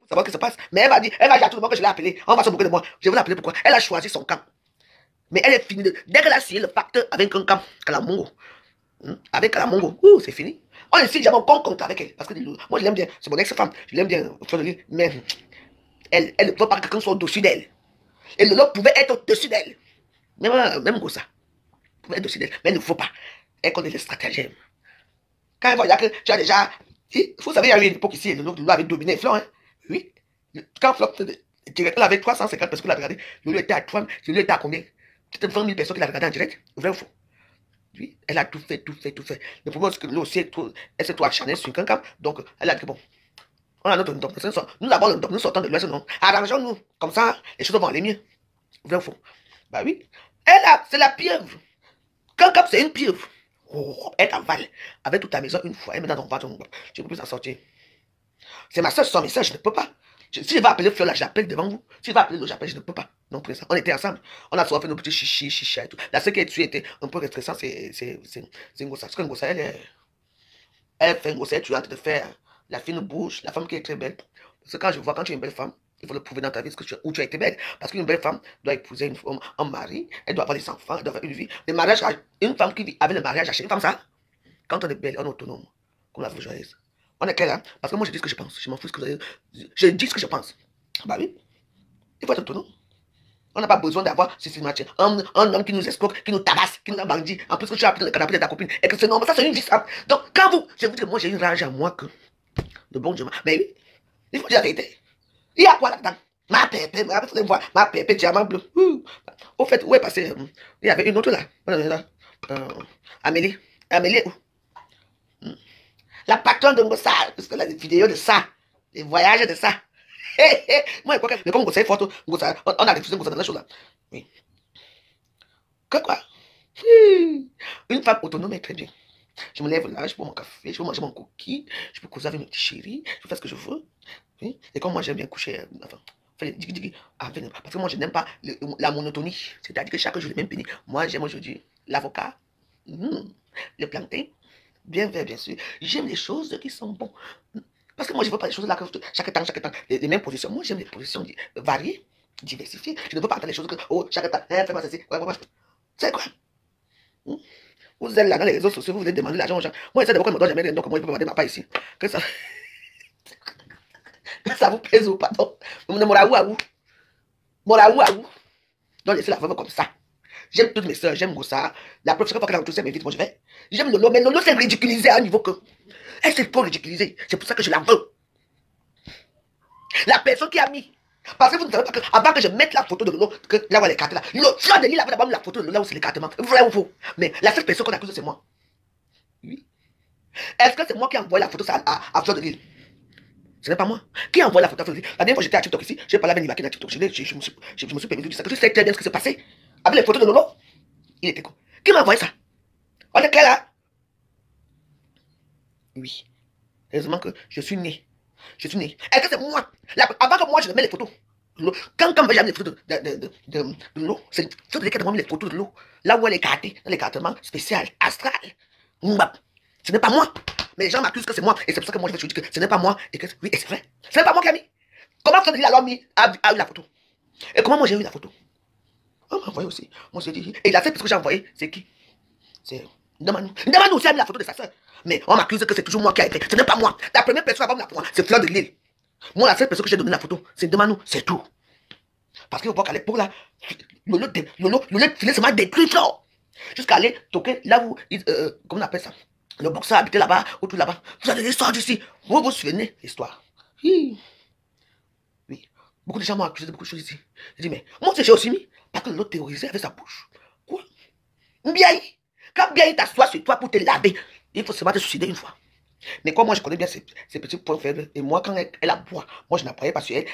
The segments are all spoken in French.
savoir ce qui se passe. Mais elle va dire à tout le monde que je l'ai appelé. On va se moquer de moi. Je vais l'appeler pourquoi? Elle a choisi son camp. Mais elle est finie. Dès qu'elle a signé le pacte avec un camp, Kalamongo, avec Kalamongo, c'est fini. On ne signe jamais aucun compte avec elle. Parce que moi, je l'aime bien. C'est mon ex-femme. Je l'aime bien. Mais elle ne veut pas que quelqu'un soit au-dessus d'elle. Et Lolo pouvait être au-dessus d'elle. Même Gossa pouvait être au-dessus d'elle. Mais il ne faut pas. Elle connaît les stratagèmes. Quand elle voit que tu as déjà... Vous savez, il y a eu une époque ici, Lolo avait dominé Flore. Hein? Oui. Quand Flore, elle avait 350 personnes qui l'avaient regardé. Lolo était à 3, Lolo était à combien? C'était 20 000 personnes qui l'avaient regardé en direct. Vrai ou faux? Oui. Elle a tout fait. Le problème, c'est que Lolo aussi, elle s'est trop acharnée sur un camp. Donc, elle a dit bon. On a notre domination. Nous avons le domination, nous sortons de l'Ouest, non. Arrangeons-nous. Comme ça, les choses vont aller mieux. Vrai ou faux? Bah oui. C'est la pieuvre. Quand cap, c'est une pieuvre. Oh, elle t'avale. Avec toute ta maison une fois. Elle met dans ton ventre. Tu ne peux plus en sortir. C'est ma soeur sans message, je ne peux pas. Si je vais appeler Fleur là, j'appelle devant vous. Si je vais appeler l'autre, j'appelle, je ne peux pas. Non, pour ça. On était ensemble. On a souvent fait nos petits chicha et tout. La seule qui est tuée était un peu restressante, c'est une gosse. Parce qu'une gosse, elle fait une gosse, tu es en train de faire la fine bouche, la femme qui est très belle. Parce que quand tu es une belle femme, il faut le prouver dans ta vie où tu as été belle. Parce qu'une belle femme doit épouser un mari, elle doit avoir des enfants, elle doit avoir une vie. Le mariage, une femme qui vit avec le mariage, une femme, ça, quand on est belle, on est autonome, comme la joyeuse. On est clair, hein? Parce que moi je dis ce que je pense. Je m'en fous ce que vous avez. Je dis ce que je pense. Bah oui, il faut être autonome. On n'a pas besoin d'avoir un homme qui nous escroque, qui nous tabasse, qui nous bandit. En plus que tu as appelé le canapé de ta copine. Et que c'est normal, ça c'est une vie simple. Donc quand vous, je vous dis que moi j'ai une rage à moi que le bon Dieu. Mais oui, il faut dire la vérité. Il y a quoi là-dedans? Ma pépé, ma pépé, diamant bleu. Au fait, où est passé? Il y avait une autre là. Amélie. Amélie où? La patronne de Ngossa, parce que la vidéo de ça, les voyages de ça. Moi, mais comme Ngossa est forte, on a refusé Ngossa dans la chose là. Oui. Que quoi? Une femme autonome est très bien. Je me lève là, je bois mon café, je peux manger mon cookie, je peux causer avec mes petits chéris, je peux faire ce que je veux. Oui. Et comme moi j'aime bien coucher, enfin, parce que moi je n'aime pas la monotonie. C'est-à-dire que chaque jour le même pénis. Moi j'aime aujourd'hui l'avocat, le plantain, bien fait bien sûr. J'aime les choses qui sont bonnes. Parce que moi je ne veux pas les choses là, chaque temps, les mêmes positions. Moi j'aime les positions variées, diversifiées. Je ne veux pas attendre les choses que, chaque temps, fais-moi ceci. C'est quoi? Vous êtes là dans les réseaux sociaux, vous voulez demander l'argent aux gens. Moi, j'essaie de voir qu'on ne me donne jamais rien, donc moi, je peux demander ma part ici. Que ça vous pèse ou pas. Donc, Moraou à vous. Donc, laissez la veuve comme ça. J'aime toutes mes soeurs, j'aime Gossa. La prochaine fois qu'elle a retourné, m'invite, moi je vais. J'aime Lolo, mais Lolo s'est ridiculisé à un niveau que. Elle s'est pas ridiculisée. C'est pour ça que je la veux. La personne qui a mis. Parce que vous ne savez pas que, avant que je mette la photo de Lolo, que là où elle est carte là, Fleur de Lille avait d'abord mis la photo de Lolo là où c'est l'écartement. Vrai ou faux? Mais la seule personne qu'on accuse, c'est moi. Oui. Est-ce que c'est moi qui ai envoyé la photo à Fleur de Lille? Ce n'est pas moi. Qui a envoyé la photo à Fleur de Lille? La dernière fois j'étais à TikTok ici, j'ai parlé avec Nivaki dans TikTok. Je me suis permis de dire ça. Que tu sais très bien ce qui s'est passé avec les photos de Lolo. Il était quoi? Qui m'a envoyé ça? On est clair là? Oui. Heureusement que je suis né. Est-ce que c'est moi? Avant que moi je ne mette les photos. Quand j'ai mis les photos de l'eau, c'est Fleur de Lille qui a mis les photos de l'eau. Là où elle est écartée, dans l'écartement spécial, astral. Ce n'est pas moi. Mais les gens m'accusent que c'est moi. Et c'est pour ça que moi je vais te dire que ce n'est pas moi. Et que oui, et c'est vrai. Ce n'est pas moi qui a mis. Comment Fleur de Lille a eu la photo? Et comment moi j'ai eu la photo? On m'a envoyé aussi. Moi j'ai dit. Et la seule personne que j'ai envoyée, c'est qui? C'est Ndamanou. Ndamanou aussi a mis la photo de sa soeur. Mais on m'accuse que c'est toujours moi qui a été. Ce n'est pas moi. La première personne à avoir la photo, c'est Fleur de Lille. Moi, la seule personne que j'ai donné la photo, c'est Ndamanou. C'est tout. Parce qu'il faut voir qu'à l'époque là, Lolo filait seulement détruit Flore. Jusqu'à aller toquer là où, comment on appelle ça? Le boxeur habitait là-bas, ou tout là-bas. Vous avez l'histoire d'ici. Vous vous souvenez l'histoire? Oui. Beaucoup de gens m'ont accusé de beaucoup de choses ici. J'ai dit, mais moi j'ai aussi mis. Parce que l'autre théorisait avec sa bouche. Quoi? Bien. Quand bien il t'assoit sur toi pour te laver, il faut seulement te suicider une fois. Mais comme moi je connais bien ces petits points faibles, et moi quand elle aboie, moi je n'appuyais pas sur elle,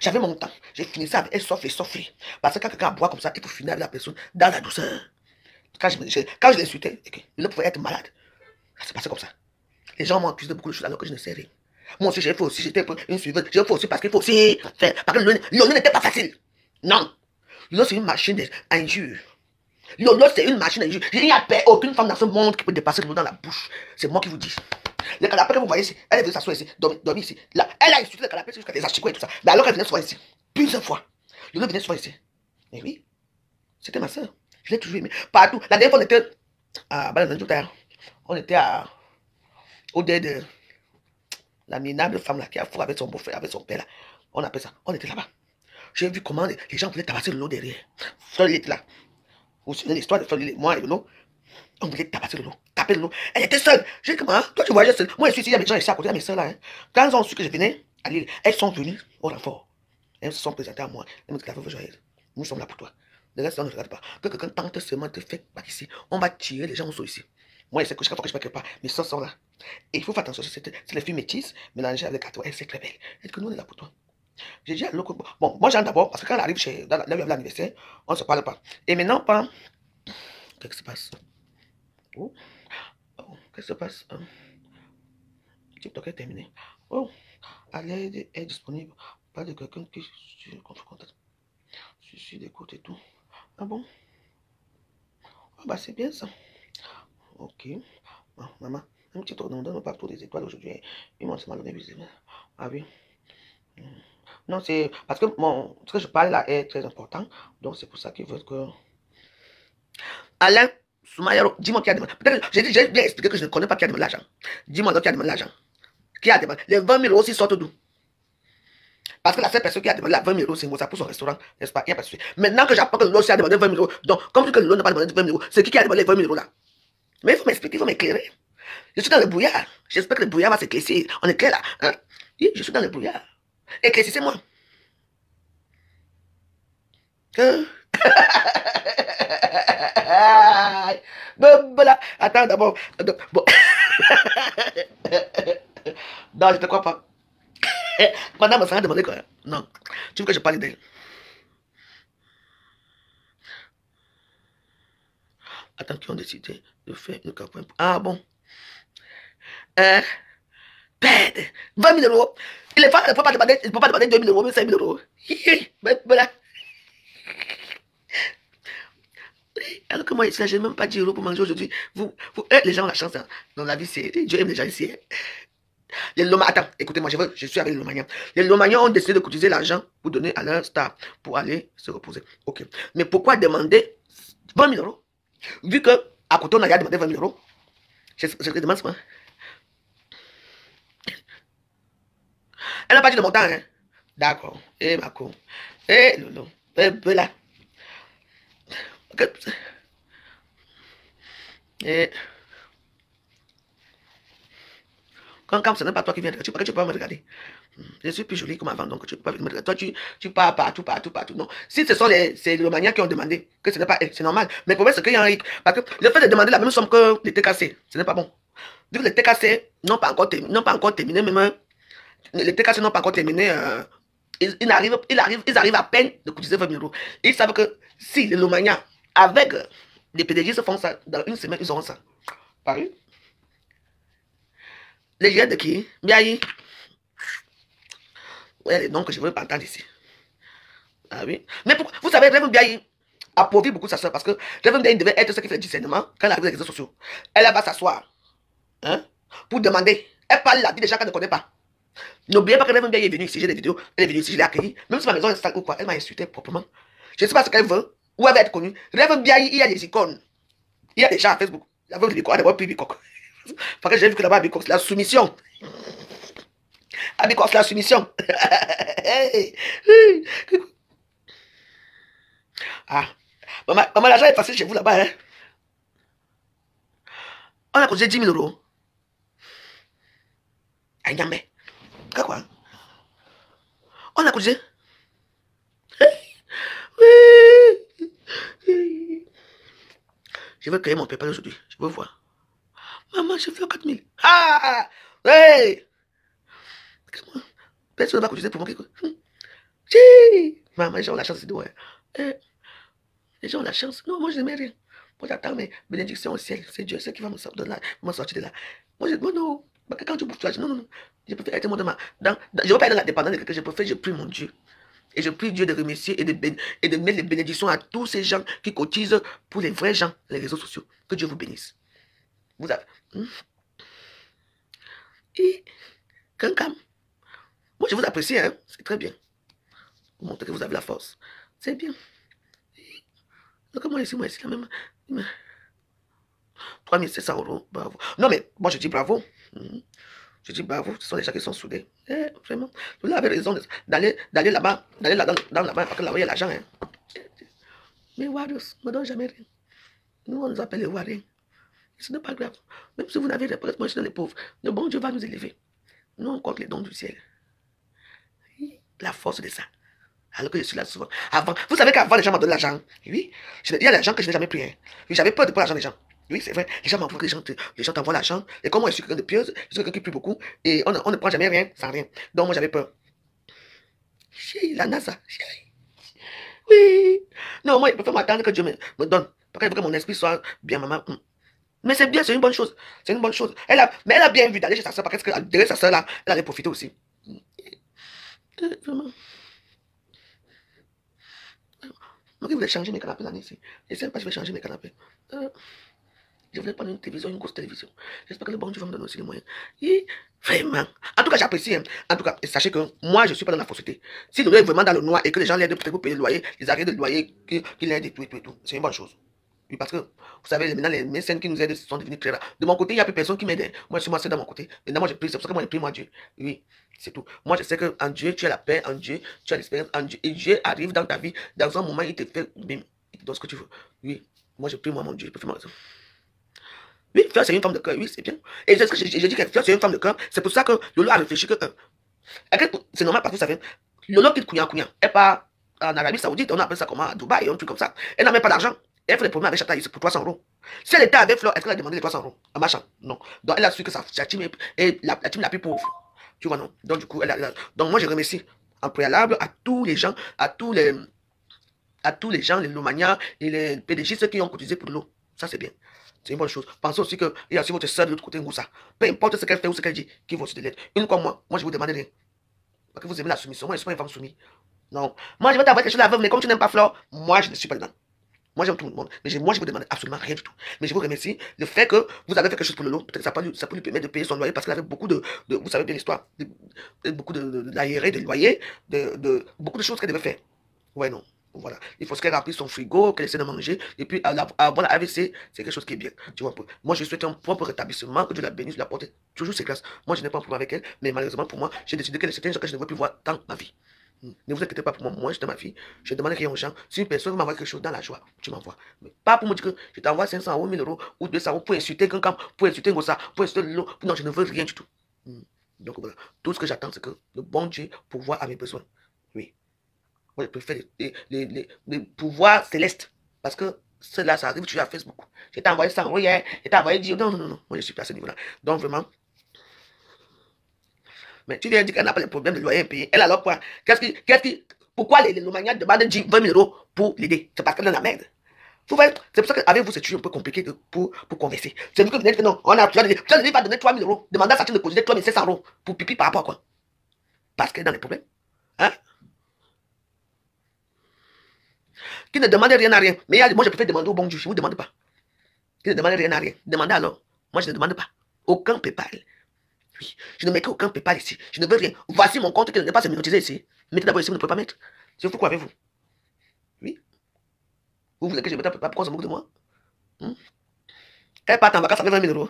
j'avais mon temps, j'ai fini ça avec elle souffler. Parce que quand quelqu'un aboie comme ça, il faut finir avec la personne dans la douceur. Quand je l'insultais, il pouvait être malade. Ça s'est passé comme ça. Les gens m'ont accusé de beaucoup de choses alors que je ne sais rien. Moi aussi j'ai fait aussi, j'étais une suiveuse, j'ai fait aussi parce qu'il faut aussi faire. Parce que Lolo n'était pas facile. Non. Lolo c'est une machine d'injure. Lolo c'est une machine d'injure. Il n'y a aucune femme dans ce monde qui peut dépasser Lolo dans la bouche. C'est moi qui vous dis. Le canapé que vous voyez ici, elle est venue s'asseoir ici, dormir ici. Là, elle a insulté le canapé jusqu'à des asticots et tout ça. Mais alors qu'elle venait souvent ici, plusieurs fois. Le venait souvent ici. Et oui, c'était ma soeur. Je l'ai toujours aimée. Partout. La dernière fois, on était au dé de la minable femme là qui a fou avec son beau-frère, avec son père là. On appelle ça. On était là-bas. J'ai vu comment les gens voulaient tabasser le lot derrière. Fleur était là. Vous savez l'histoire de Fleur, moi et le lot. On voulait tabasser le lot, taper le lot. Elle était seule. J'ai dit, comment? Toi, tu voyais seule. Moi, je suis ici, il y a des gens ici à côté de mes soeurs là. Hein. Quand elles ont su que je venais à Lille, elles sont venues au renfort. Elles se sont présentées à moi. Elles m'ont dit, la veuve joyeuse, nous sommes là pour toi. Le reste, on ne regarde pas. Que quelqu'un tente seulement de faire par ici, on va tirer les gens au ici. Moi, je sais que chaque fois que je ne quelque part, mes soeurs sont là. Et il faut faire attention, c'est les filles métisses mélangées avec les c'est très belle. Elle dit que nous, on est là pour toi. J'ai dit à l'autre, bon, moi, j'en d'abord, parce que quand elle arrive chez, là où il y avait l'anniversaire, on ne se parle pas. Et maintenant, pas. Qu'est-ce qui se passe? Oh, oh qu'est-ce qui se passe? TikTok est terminé. Oh, à l'aide est disponible. Pas de quelqu'un qui suit contre contact. Je suis d'écoute et tout. Ah bon? Ah bah c'est bien ça. Ok. Ah, maman, un petit tour, donne pas tous les étoiles aujourd'hui. Ils m'ont mal donné visible. Ah oui. Non, c'est parce que ce que je parle là est très important. Donc c'est pour ça qu'ils veulent que. Alain Soumayaro, dis-moi qui a demandé. Peut-être j'ai bien expliqué que je ne connais pas qui a demandé l'argent. Dis-moi donc qui a demandé l'argent. Qui a demandé? Les 20 000 euros aussi sortent d'où? Parce que la seule personne qui a demandé la 20 000 euros, c'est Moussa pour son restaurant, n'est-ce pas? Il n'y a pas de souci. Maintenant que j'apprends que le lot a demandé 20 000 euros, donc, comme que le lot n'a pas demandé 20 000 euros, c'est qui a demandé les 20 000 euros là? Mais il faut m'expliquer, il faut m'éclairer. Je suis dans le brouillard. J'espère que le brouillard va s'éclaircir. On est clair là. Hein? Oui, je suis dans le brouillard. Éclaircissez-moi. Hein? Voilà. Attends d'abord. Bon. Non, je ne te crois pas. Madame me sera demandé quoi? Non. Tu veux que je parle d'elle? Attends, qui ont décidé de faire une campagne. Ah bon? Pète. 20 000 euros. Il ne peut pas demander 2 000 euros, mais 5 000 euros. Voilà. Alors que moi, je n'ai même pas 10 euros pour manger aujourd'hui. Les gens ont la chance. Hein. Dans la vie, Dieu aime les gens ici. Hein. Les Lomagnons, attends, écoutez-moi, je suis avec les Lomagnons. Les Lomagnons ont décidé de cotiser l'argent pour donner à leur star, pour aller se reposer. Ok. Mais pourquoi demander 20 000 euros? Vu que à côté, on a demandé 20 000 euros. Je te demande ça. Elle n'a pas dit de montant, hein? D'accord. Eh, ma co. Eh, Lolo. Eh, là. Eh. Quand ce n'est pas toi qui viens, tu peux pas me regarder. Je suis plus jolie comme avant, donc tu peux pas me regarder. Toi, tu pars partout. Non. Si ce sont les Romaniens qui ont demandé que ce n'est pas elle, c'est normal. Mais le problème, c'est qu'il y a un. Parce que le fait de demander la même somme que les TKC, ce n'est pas bon. Vu que les TKC n'ont pas encore terminé, même les TKC n'ont pas encore terminé. Ils arrivent à peine de cotiser 20 000 euros. Ils savent que si les Romaniens, avec les PDG, se font ça, dans une semaine, ils auront ça. Paris. Les gars de qui? Biaï. Ouais, les noms que je ne veux pas entendre ici. Ah oui. Mais pourquoi? Vous savez, Reverend Biaï appauvrit beaucoup sa soeur parce que Reverend Biaï devait être ce qui fait le discernement quand elle arrive dans les réseaux sociaux. Elle va s'asseoir. Hein? Pour demander. Elle parle la vie des gens qu'elle ne connaît pas. N'oubliez pas que Reverend Biaï est venue ici, j'ai des vidéos. Elle est venue ici, je l'ai accueillie. Même si ma maison est sale ou quoi, elle m'a insulté proprement. Je ne sais pas ce qu'elle veut. Où elle va être connue. Reverend Biaï, il y a des icônes. Il y a des gens à Facebook. La veuve de Biko, elle va plus Bikok. Parce que j'ai vu que là-bas, Bikok, c'est la soumission. Ah, Bikok, c'est la soumission. Ah, maman, l'argent est passé chez vous là-bas. Hein? On a causé 10 000 euros. À Nyambe. Quoi? On a causé. Je veux créer mon PayPal aujourd'hui. Je veux voir. Maman, j'ai fait 4 000. Ah! Hey! Personne ne va cotiser pour moi. Maman, les gens ont la chance de dire, ouais. Les gens ont la chance. Non, moi, je n'aimais rien. Moi, j'attends mes bénédictions au ciel. C'est Dieu, c'est qui va me sortir de là. Moi, non. Quand tu bouffes, tu vas dire, non. Je préfère être moi je ne veux pas être dans la dépendance de quelqu'un. Je prie mon Dieu. Et je prie Dieu de remercier et de mettre les bénédictions à tous ces gens qui cotisent pour les vrais gens, les réseaux sociaux. Que Dieu vous bénisse. Vous avez. Et Kankam. Moi, je vous apprécie, hein. C'est très bien. Vous montrez que vous avez la force. C'est bien. Donc, moi, ici, la même. 3700 €. Bravo. Non, mais moi, je dis bravo. Je dis bravo. Ce sont les gens qui sont soudés. Vraiment. Vous avez raison d'aller là-bas. D'aller là dans là-bas. Parce que là-bas, il y a l'argent. Hein. Mais Warriors ne me donne jamais rien. Nous, on nous appelle les Warriors. Ce n'est pas grave. Même si vous n'avez rien, peut-être moi, je suis dans les pauvres. Le bon Dieu va nous élever. Nous, on compte les dons du ciel. La force de ça. Alors que je suis là souvent. Avant, vous savez qu'avant, les gens m'ont donné l'argent. Oui. Il y a l'argent que je n'ai jamais pris. Hein. Oui, j'avais peur de prendre l'argent des gens. Oui, c'est vrai. Les gens m'envoient que les gens t'envoient l'argent. Et comme moi, je suis quelqu'un de pieuse, je suis quelqu'un qui prie beaucoup. Et on ne prend jamais rien sans rien. Donc, moi, j'avais peur. La NASA. Oui. Non, moi, je préfère m'attendre que Dieu me donne. Parce que mon esprit soit bien, maman. Mais c'est bien, c'est une bonne chose. C'est une bonne chose. Mais elle a bien vu d'aller chez sa soeur. Parce que derrière sa soeur, là, elle avait profité aussi. Vraiment. Donc, il voulait changer mes canapés l'année ici. Je ne sais pas si je vais changer mes canapés. Je voulais prendre une télévision, une grosse télévision. J'espère que le bon Dieu va me donner aussi les moyens. Et vraiment. En tout cas, j'apprécie. Hein. En tout cas, sachez que moi, je ne suis pas dans la fausseté. Si le loyer est vraiment dans le noir et que les gens l'aident peut-être pour payer le loyer, ils arrêtent de loyer, qu'ils l'aident et tout. C'est une bonne chose. Oui, parce que, vous savez, maintenant, les mécènes qui nous aident sont devenus très rares. De mon côté, il n'y a plus personne qui m'aide. Moi, je suis moi seul de mon côté. Maintenant, moi, je prie. C'est pour ça que moi, je prie, moi, Dieu. Oui, c'est tout. Moi, je sais qu'en Dieu, tu as la paix. En Dieu, tu as l'espérance. En Dieu, et Dieu arrive dans ta vie. Dans un moment, il te fait, bim, il te donne ce que tu veux. Oui, moi, je prie, moi, mon Dieu. Je peux faire ma raison. Oui, Fleur, c'est une femme de cœur. Oui, c'est bien. Et c'est ce que j'ai dit que Fleur, c'est une femme de cœur. C'est pour ça que Lolo a réfléchi que. C'est normal parce que vous savez, Lolo quitte Kouyan. Elle part en Arabie Saoudite, on appelle ça comment, à Dubaï, un truc comme ça. Elle n'a même pas d'argent. Elle fait des problèmes avec Chata ici pour 300 €. Si elle était avec Fleur, est-ce qu'elle a demandé les 300 € en marchant? Non. Donc elle a su que sa team est la team la plus pauvre. Tu vois, non? Donc du coup, donc moi je remercie en préalable à tous les gens, à tous les gens, les Lomania et les PDG, ceux qui ont cotisé pour l'eau. Ça c'est bien. C'est une bonne chose. Pensez aussi qu'il y a aussi votre soeur de l'autre côté, Ngoussa. Peu importe ce qu'elle fait ou ce qu'elle dit, qui va aussi de l'aide. Une comme moi je vous demande rien. Parce que vous aimez la soumission. Moi, je ne suis pas une femme soumise. Non. Moi, je vais t'avoir quelque chose à veuve, mais comme tu n'aimes pas Flore, moi, je ne suis pas dedans. Moi, j'aime tout le monde. Mais moi, je vous demande absolument rien du tout. Mais je vous remercie. Le fait que vous avez fait quelque chose pour le lot, peut-être que ça peut lui permettre de payer son loyer parce qu'il avait beaucoup vous savez bien l'histoire, beaucoup d'aérés, de loyers, beaucoup de choses qu'elle devait faire. Ouais, non. Voilà. Il faut qu'elle remplisse son frigo, qu'elle essaie de manger. Et puis, avoir la AVC, c'est quelque chose qui est bien. Tu vois, moi, je souhaite un propre rétablissement, que Dieu la bénisse, la porte toujours ses grâces. Moi, je n'ai pas un problème avec elle, mais malheureusement, pour moi, j'ai décidé qu'elle était un gens que je ne veux plus voir dans ma vie. Ne vous inquiétez pas pour moi, moi, je suis ma fille. Je ne demande rien aux gens. Si une personne m'envoie quelque chose dans la joie, tu m'envoies. Mais pas pour me dire que je t'envoie 500 €, 1000 € ou 200 € pour insulter quelqu'un, pour insulter Ngossa, pour insulter l'eau. Non, je ne veux rien du tout. Donc voilà. Tout ce que j'attends, c'est que le bon Dieu pourvoie à mes besoins. Oui. Moi, je préfère les pouvoirs célestes. Parce que cela, ça arrive, tu as Facebook. Je t'ai envoyé 100 € hier, je t'ai envoyé 10 €. Non, non, non, non. Moi, je suis pas à ce niveau-là. Donc, vraiment. Mais tu viens dire qu'elle n'a pas les problèmes de loyer payé. Elle, alors quoi? Pourquoi les Lomaniens demandent 20 000 € pour l'aider? C'est parce qu'elle est dans la merde. Vous voyez, c'est pour ça qu'avec vous, c'est toujours un peu compliqué pour converser. C'est mieux que vous dites que non, tu vas donner 3 000 €. Demandez à Satine de poser 3 500 € pour pipi par rapport à quoi? Parce qu'elle est dans les problèmes. Hein? Qui ne demande rien à rien. Mais moi, je préfère demander au bon Dieu. Je ne vous demande pas. Qui ne demande rien à rien. Demandez alors. Moi, je ne demande pas. Aucun PayPal. Oui. Je ne mets aucun PayPal ici. Je ne veux rien. Voici mon compte qui ne n'est pas se monétiser ici. Mettez d'abord ici, vous ne pouvez pas mettre. C'est pourquoi avec vous. Oui. Vous voulez que je mette un PayPal? Pourquoi on se moque de moi? Elle part en vacances avec 20 000 €.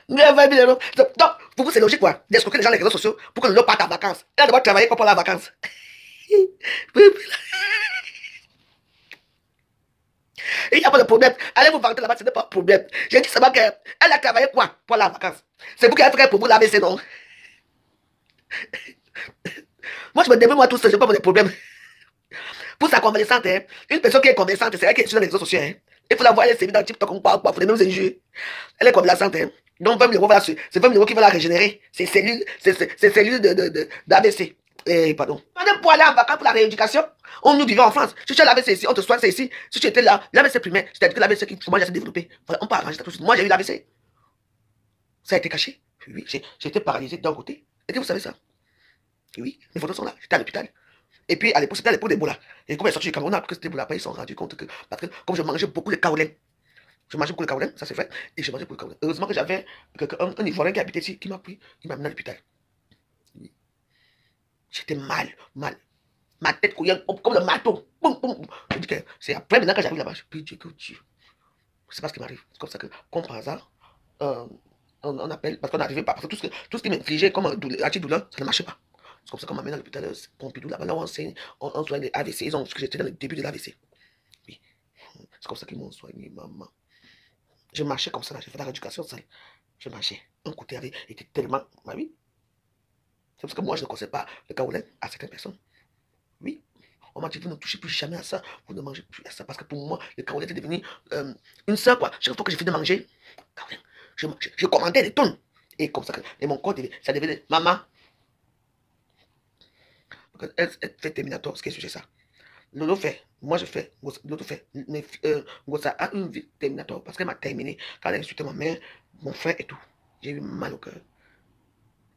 20 000 €. Donc, pour vous, c'est logique quoi? D'escroquer les gens les réseaux sociaux pour que le lot parte en vacances. Elle doit travailler pour la vacances. Il n'y a pas de problème. Allez vous vanter là-bas, ce n'est pas de problème. J'ai dit seulement qu'elle a travaillé quoi pour la vacance. C'est vous qui avez fait pour vous laver ses noms. Moi, je me débrouille moi tout seul, je n'ai pas de problème. Pour sa convalescente, hein, une personne qui est convalescente, c'est elle qui est sur les réseaux sociaux. Hein. Il faut la voir, elle est dans TikTok, on parle, il faut les mêmes injures. Elle est convalescente. Hein. Donc 20 000 €, c'est 20 000 € qui va la régénérer. C'est cellules d'AVC. Pardon. Pour aller en vacances pour la rééducation, nous vivons en France. Si tu as l'AVC ici, on te soigne, c'est ici. Si tu étais là, l'AVC primaire, c'est-à-dire que l'AVC qui commence à se développer. Voilà, on peut arranger ça tout de suite. Moi, j'ai eu l'AVC. Ça a été caché. Oui, j'ai été paralysé d'un côté. Et vous savez ça? Oui, les photos sont là. J'étais à l'hôpital. Et puis, à l'époque, c'était à l'époque d'Ebola. Et comme elle est sortie du Cameroun, après que c'était Ebola, après, ils se sont rendus compte que, parce que comme je mangeais beaucoup de kaolin, Je mangeais beaucoup de caoulin, ça c'est fait. Et je mangeais beaucoup de caoulin. Heureusement que j'avais un Ivoirien qui habitait ici, qui m'a pris, qui m'a amené à l'hôpital. J'étais mal, mal. Ma tête couillait comme le marteau. Boum, boum. Je dis que c'est après maintenant que j'arrive là-bas. Je prie Dieu que Dieu. C'est pas ce qui m'arrive. C'est comme ça que, comme par hasard, on appelle, parce qu'on n'arrivait pas. Parce que tout ce qui m'infligeait comme antidouleur, ça ne marchait pas. C'est comme ça qu'on m'amène à l'hôpital Pompidou, là-bas, là où on soigne les AVC. Ils ont ce que j'étais dans le début de l'AVC. Oui. C'est comme ça qu'ils m'ont soigné, maman. Je marchais comme ça, là. J'ai fait la rééducation seule. Je marchais. Un côté avait été tellement. Bah oui. C'est parce que moi, je ne conseille pas le kaolin à certaines personnes. Oui. On m'a dit, vous ne touchez plus jamais à ça. Vous ne mangez plus à ça. Parce que pour moi, le kaolin était devenu une sœur, quoi. Chaque fois que j'ai fini de manger, kaolin, je commandais des tonnes. Et comme ça, et mon corps, ça devenait maman. Elle fait Terminator, ce qui est sujet ça. Lolo fait, moi je fais, l'autre fait. Mais Gossa a une vie Terminator parce qu'elle m'a terminé. Quand elle a insulté ma mère, mon frère et tout. J'ai eu mal au cœur.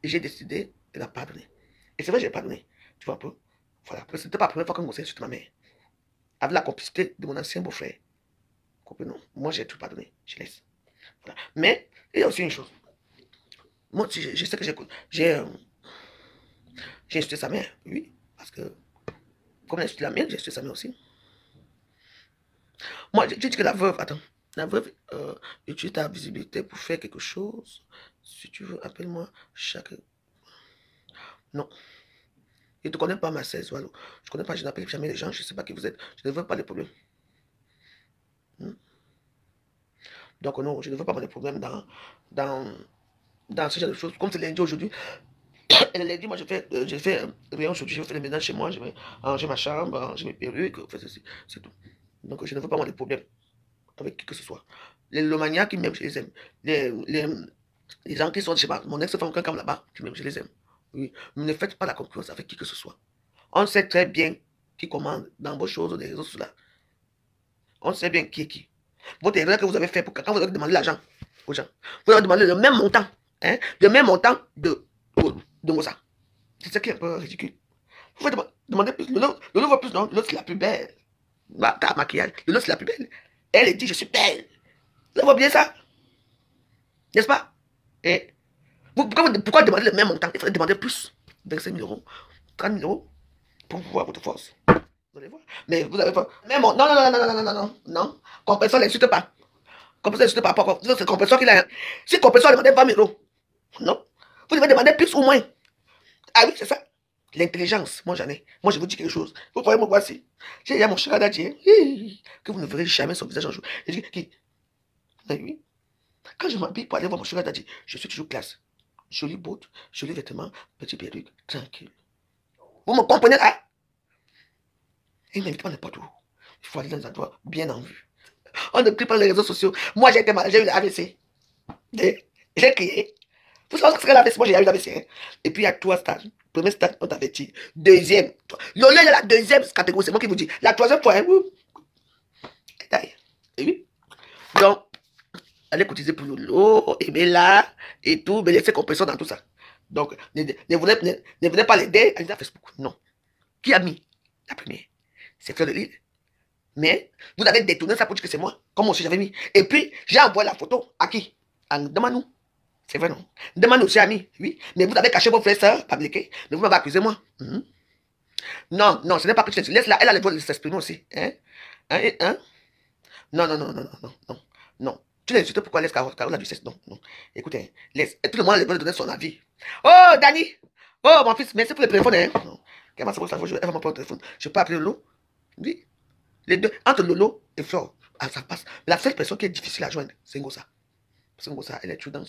Et j'ai décidé de la pardonner. Et c'est vrai, j'ai pardonné. Tu vois un peu. Voilà. C'était pas la première fois que Gossa insulte ma mère. Avec la complicité de mon ancien beau-frère. Comprenez? Moi, j'ai tout pardonné. Je laisse. Voilà. Mais, il y a aussi une chose. Moi, je sais que j'ai insulté sa mère. Oui. Parce que, comme elle a insulté la mienne, j'ai insulté sa mère aussi. Moi, j'ai dit que la veuve, attends, la veuve utilise ta visibilité pour faire quelque chose. Si tu veux, appelle-moi chaque... Non. Je ne te connais pas, ma cesse, Wallo. Je ne connais pas, je n'appelle jamais les gens, je ne sais pas qui vous êtes. Je ne veux pas les problèmes. Donc non, je ne veux pas avoir des problèmes dans ce genre de choses. Comme c'est lundi aujourd'hui, et le lundi, moi, je fais rien aujourd'hui, je fais le ménage chez moi, je vais ranger ma chambre, ranger mes perruques, c'est tout. Donc je ne veux pas avoir des problèmes avec qui que ce soit. Les lomaniaques, même, je les aime. Les gens qui sont, je sais pas, mon ex-femme, quelqu'un là-bas, je les aime. Oui. Mais ne faites pas la concurrence avec qui que ce soit. On sait très bien qui commande dans vos choses, des réseaux sociaux là. On sait bien qui est qui. Votre erreur que vous avez fait pour quand vous avez demandé l'argent aux gens, vous avez demandé le même montant, hein, le même montant de Mosa. C'est ça qui est un peu ridicule. Vous pouvez demander plus. Le lot va plus, non? Le lot, c'est la plus belle. T'as maquillage. Le lot, c'est la plus belle. Elle dit, je suis belle. Vous avez oublié ça? N'est-ce pas? Et pourquoi demander le même montant? Il faudrait demander plus. 25 000 euros, 30 000 euros pour voir votre force. Vous allez voir. Mais vous avez pas. Mais bon, non, non, non, non, non, non, non, non, non. Compensation n'insulte pas. Compensation n'insulte pas. Pourquoi? C'est compensation qu'il a. Si compensation demandait 20 000 euros, non. Vous devez demander plus ou moins. Ah oui, c'est ça. L'intelligence, moi j'en ai. Moi je vous dis quelque chose. Vous voyez moi voici. J'ai mon cher Adadji, que vous ne verrez jamais son visage un jour. Et je dis, oui. Quand je m'habille pour aller voir mon cher Adadji, je suis toujours classe. Jolie botte, jolis vêtements, petit perruque, tranquille. Vous me comprenez là? Et n'invite pas n'importe où. Il faut aller dans des endroits bien en vue. On ne crie pas les réseaux sociaux. Moi j'ai été malade, j'ai eu l'AVC. J'ai crié. Vous savez ce que l'AVC? Moi j'ai eu l'AVC. Hein? Et puis il y a 3 stages. Premier stade, on t'avertit. Deuxième. Lolo est la deuxième catégorie, c'est moi qui vous dis. La troisième fois, hein, et oui. Donc, allez cotiser pour Lolo, aimez-la, et tout, mais laissez compression dans tout ça. Donc, ne venez pas l'aider à Facebook. Non. Qui a mis la première? C'est Fleur de Lille. Mais, vous avez détourné ça pour dire que c'est moi, comme aussi j'avais mis. Et puis, j'ai envoyé la photo à qui? Demande-nous. C'est vrai, non? Demande-nous aussi, ami. Oui. Mais vous avez caché vos frères, sœurs, fabriqués. Mais vous m'avez accusé, moi. Non, non, ce n'est pas que tu laisse-la. Elle a le droit de s'exprimer aussi. Hein? Hein? Non, non, non, non, non, non, non. Tu l'as insulté pourquoi laisse Carole a du cesse. Non, non. Écoutez, laisse. Et tout le monde a le droit de donner son avis. Oh, Dani! Oh, mon fils, merci pour le téléphone, hein? Non. Elle va m'appeler au téléphone. Je peux appeler Lolo? Oui. Les deux, entre Lolo et Flore, ça passe. La seule personne qui est difficile à joindre, c'est Ngosa. Parce que Ngosa, elle est toujours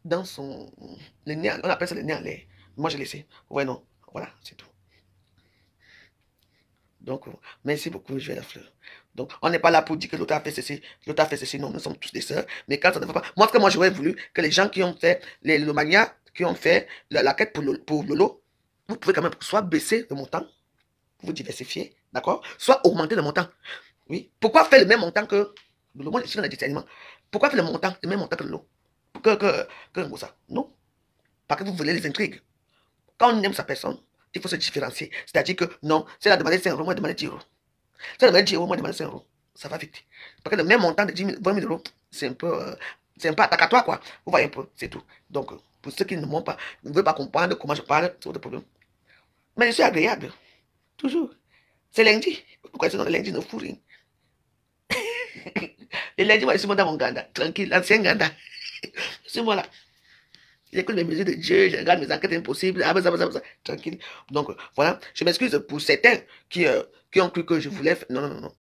dans son. Le nez, on appelle ça le nez en l'air. Moi, je laissé. Ouais, non. Voilà, c'est tout. Donc, merci beaucoup, je vais la fleur. Donc, on n'est pas là pour dire que l'autre a fait ceci, l'autre a fait ceci. Non, nous sommes tous des sœurs. Mais quand ça ne va pas. Moi, ce que moi, j'aurais voulu que les gens qui ont fait, les Lomania, qui ont fait la quête pour Lolo, vous pouvez quand même soit baisser le montant, vous diversifier, d'accord? Soit augmenter le montant. Oui. Pourquoi faire le même montant que Lolo? Moi, je suis dans le discernement. Pourquoi faire le même montant que Lolo? Que Ngosa? Non. Parce que vous voulez les intrigues. Quand on aime sa personne, il faut se différencier. C'est-à-dire que non, c'est la demandé 5 euros, moi, demandé 10 euros. C'est la demandé 10 euros, moi, demandé 5 euros. ça va vite. Parce que le même montant de 10 000, 20 000 euros, c'est un peu attaque-toi, quoi. Vous voyez un peu, c'est tout. Donc, pour ceux qui ne m'ont pas, ne veulent pas comprendre comment je parle, c'est votre problème. Mais je suis agréable, toujours. C'est lundi. Pourquoi sinon le lundi ne fout rien? Le lundi, moi, je suis dans mon Ganda, tranquille, l'ancien Ganda. C'est moi là. J'écoute mes mesures de Dieu, je regarde mes enquêtes impossibles, tranquille. Donc, voilà. Je m'excuse pour certains qui ont cru que je voulais faire. Non, non, non, non.